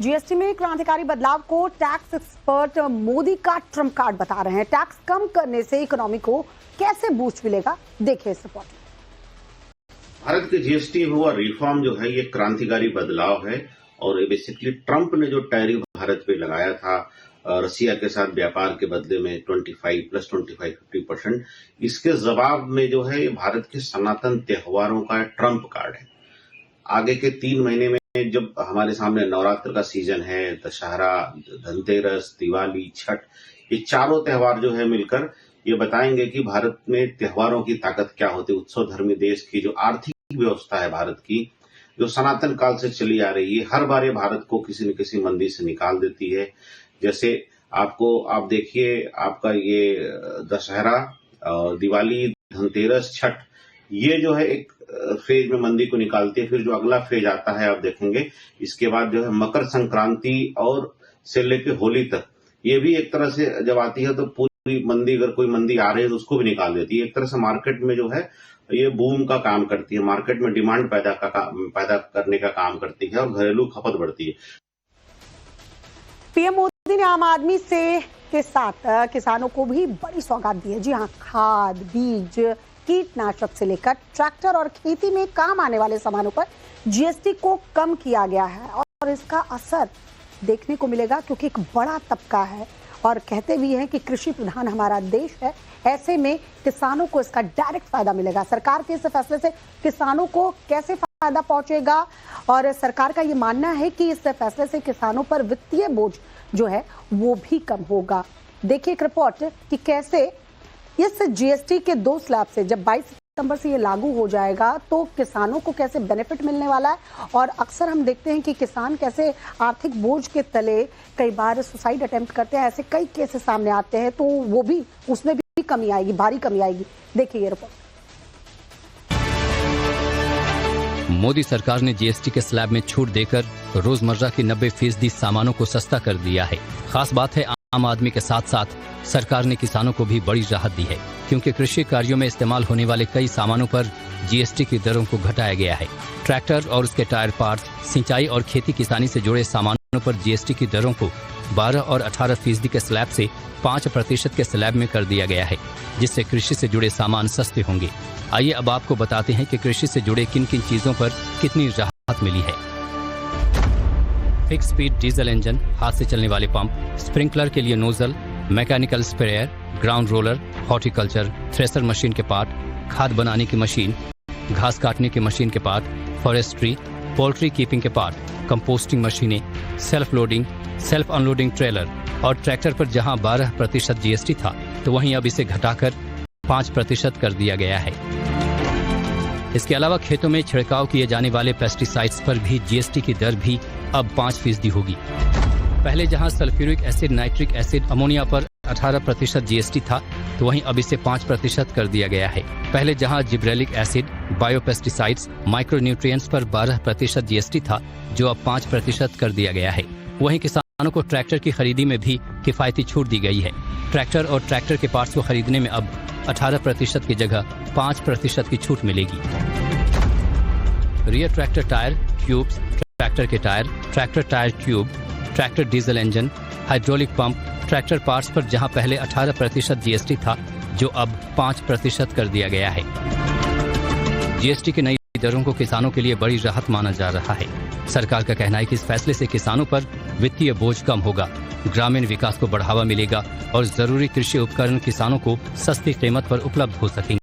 GST में क्रांतिकारी बदलाव को टैक्स एक्सपर्ट मोदी का ट्रम्प कार्ड बता रहे हैं। टैक्स कम करने से इकोनॉमी को कैसे बूस्ट मिलेगा, देखिए इस रिपोर्ट। भारत के जीएसटी हुआ रिफॉर्म जो है ये क्रांतिकारी बदलाव है और ये बेसिकली ट्रम्प ने जो टैरिफ भारत पे लगाया था रसिया के साथ व्यापार के बदले में 50% इसके जवाब में जो है ये भारत के सनातन त्योहारों का ट्रम्प कार्ड है। आगे के 3 महीने में जब हमारे सामने नवरात्र का सीजन है, दशहरा, धनतेरस, दिवाली, छठ, ये चारों त्योहार जो है मिलकर ये बताएंगे कि भारत में त्योहारों की ताकत क्या होती है। उत्सव धर्मी देश की जो आर्थिक व्यवस्था है भारत की, जो सनातन काल से चली आ रही है, हर बार ये भारत को किसी न किसी मंदी से निकाल देती है। जैसे आप देखिए, आपका ये दशहरा, दिवाली, धनतेरस, छठ, ये जो है एक फेज में मंदी को निकालती है। फिर जो अगला फेज आता है आप देखेंगे, इसके बाद जो है मकर संक्रांति और से लेकर होली तक, ये भी एक तरह से जब आती है तो पूरी मंदी, अगर कोई मंदी आ रही है तो उसको भी निकाल देती है। एक तरह से मार्केट में जो है ये बूम का काम करती है, मार्केट में डिमांड पैदा करने का काम करती है और घरेलू खपत बढ़ती है। पीएम मोदी ने आम आदमी के साथ किसानों को भी बड़ी सौगात दी है। जी हाँ, खाद, बीज, कीटनाशक से लेकर ट्रैक्टर और खेती में काम आने वाले सामानों पर जीएसटी को कम किया गया है और इसका असर देखने को मिलेगा क्योंकि एक बड़ा तबका है और कहते भी हैं कि कृषि प्रधान हमारा देश है। ऐसे में किसानों को इसका डायरेक्ट फायदा मिलेगा। सरकार के इस फैसले से किसानों को कैसे फायदा पहुंचेगा, और सरकार का ये मानना है कि इस फैसले से किसानों पर वित्तीय बोझ जो है वो भी कम होगा। देखिए एक रिपोर्ट कि कैसे इस जीएसटी के 2 स्लैब से जब 22 सितंबर से ये लागू हो जाएगा तो किसानों को कैसे बेनिफिट मिलने वाला है। और अक्सर हम देखते हैं कि किसान कैसे आर्थिक बोझ के तले कई बार सुसाइड अटेम्प्ट करते हैं। ऐसे कई केसेस सामने आते हैं, तो वो भी उसमें भी कमी आएगी, भारी कमी आएगी। देखिए ये रिपोर्ट। मोदी सरकार ने जीएसटी के स्लैब में छूट देकर रोजमर्रा की 90% सामानों को सस्ता कर दिया है। खास बात है, आम आदमी के साथ साथ सरकार ने किसानों को भी बड़ी राहत दी है, क्योंकि कृषि कार्यों में इस्तेमाल होने वाले कई सामानों पर जीएसटी की दरों को घटाया गया है। ट्रैक्टर और उसके टायर पार्ट्स, सिंचाई और खेती किसानी से जुड़े सामानों पर जीएसटी की दरों को 12 और 18% के स्लैब से 5% के स्लैब में कर दिया गया है, जिससे कृषि से जुड़े सामान सस्ते होंगे। आइए अब आपको बताते हैं कि कृषि से जुड़े किन किन चीजों पर कितनी राहत मिली है। फिक्स स्पीड डीजल इंजन, हाथ से चलने वाले पंप, स्प्रिंकलर के लिए nozzle, mechanical sprayer, ground roller, horticulture, thresher machine के पार्ट, खाद बनाने की मशीन, घास काटने की मशीन के पार्ट, फॉरेस्ट्री, पोल्ट्री कीपिंग के पार्ट, कंपोस्टिंग मशीनें, self loading, self unloading trailer और ट्रैक्टर पर जहां 12% जीएसटी था तो वहीं अब इसे घटाकर 5% कर दिया गया है। इसके अलावा खेतों में छिड़काव किए जाने वाले पेस्टिसाइड्स पर भी जीएसटी की दर भी अब 5% होगी। पहले जहां sulphuric acid, nitric acid, ammonia पर 18% जीएसटी था तो वहीं अब इसे 5% कर दिया गया है। पहले जहां जिब्रेलिक एसिड, बायोपेस्टिसाइड्स, माइक्रोन्यूट्रिएंट्स पर 12% जीएसटी था, जो अब 5% कर दिया गया है। वहीं किसानों को ट्रैक्टर की खरीदी में भी किफायती छूट दी गई है। ट्रैक्टर और ट्रैक्टर के पार्ट्स को खरीदने में अब 18% की जगह 5% की छूट मिलेगी। Rear tractor tyre tubes, tractor के tyre, tractor tyre tube, tractor diesel engine, hydraulic pump, tractor parts पर जहां पहले 18% जीएसटी था, जो अब 5% कर दिया गया है। जीएसटी की नई दरों को किसानों के लिए बड़ी राहत माना जा रहा है। सरकार का कहना है कि इस फैसले से किसानों पर वित्तीय बोझ कम होगा, ग्रामीण विकास को बढ़ावा मिलेगा और जरूरी कृषि उपकरण किसानों को सस्ती कीमत पर उपलब्ध हो सकेंगे।